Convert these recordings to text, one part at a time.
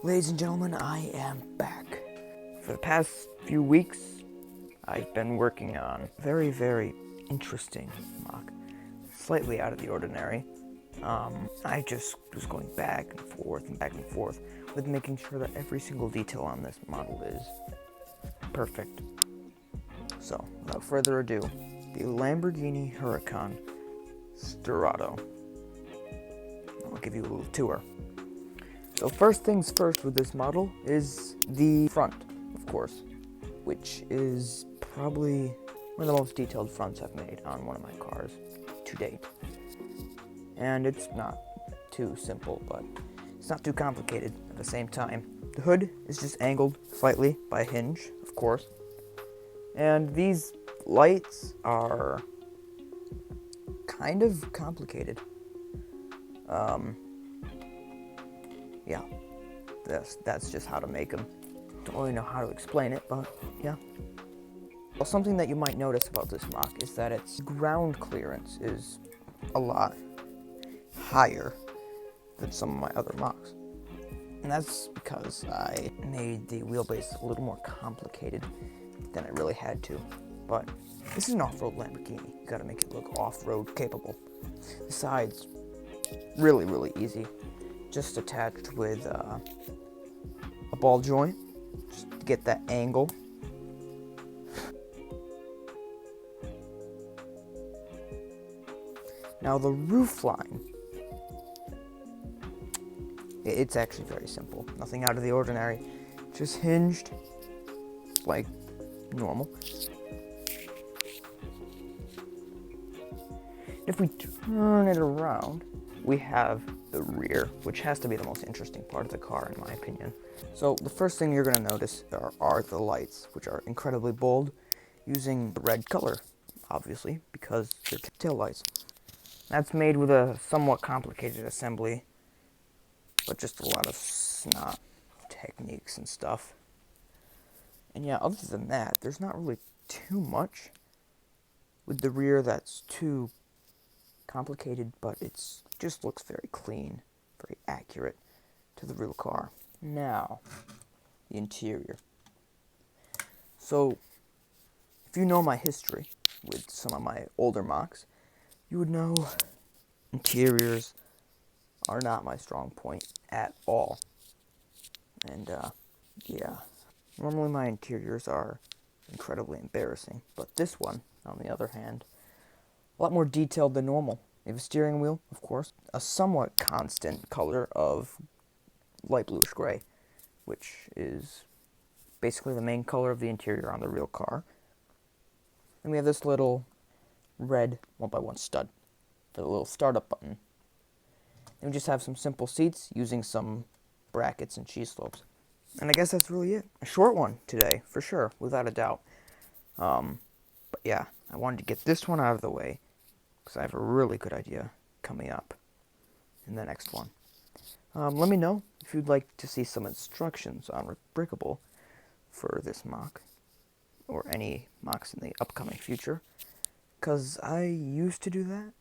Ladies and gentlemen, I am back. For the past few weeks, I've been working on a very, very interesting mock. Slightly out of the ordinary. I just was going back and forth with making sure that every single detail on this model is perfect. So, without further ado, the Lamborghini Hurrican Sterrato. I'll give you a little tour. So first things first with this model is the front, of course, which is probably one of the most detailed fronts I've made on one of my cars to date. And it's not too simple, but it's not too complicated at the same time. The hood is just angled slightly by a hinge, of course. And these lights are kind of complicated. Yeah, that's just how to make them. Don't really know how to explain it, but yeah. Well, something that you might notice about this mock is that its ground clearance is a lot higher than some of my other mocks. And that's because I made the wheelbase a little more complicated than I really had to. But this is an off-road Lamborghini. You gotta make it look off-road capable. The sides, really, really easy. Just attached with a ball joint, just to get that angle. Now the roof line, it's actually very simple. Nothing out of the ordinary. Just hinged like normal. If we turn it around, we have the rear, which has to be the most interesting part of the car, in my opinion. So the first thing you're going to notice are the lights, which are incredibly bold, using the red color, obviously, because they're tail lights. That's made with a somewhat complicated assembly, but just a lot of snot techniques and stuff. And yeah, other than that, there's not really too much with the rear that's too complicated, but it's just looks very clean, very accurate to the real car. Now, the interior. So, if you know my history with some of my older mocks, you would know interiors are not my strong point at all. And yeah, normally my interiors are incredibly embarrassing, but this one, on the other hand, a lot more detailed than normal. We have a steering wheel, of course, a somewhat constant color of light bluish gray, which is basically the main color of the interior on the real car. And we have this little red 1x1 stud for the little startup button. And we just have some simple seats using some brackets and cheese slopes. And I guess that's really it. A short one today, for sure, without a doubt. But yeah, I wanted to get this one out of the way, because I have a really good idea coming up in the next one. Let me know if you'd like to see some instructions on Brickable for this mock, or any mocks in the upcoming future, because I used to do that.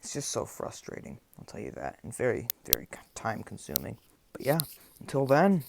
It's just so frustrating, I'll tell you that, and very, very time consuming. But yeah, until then,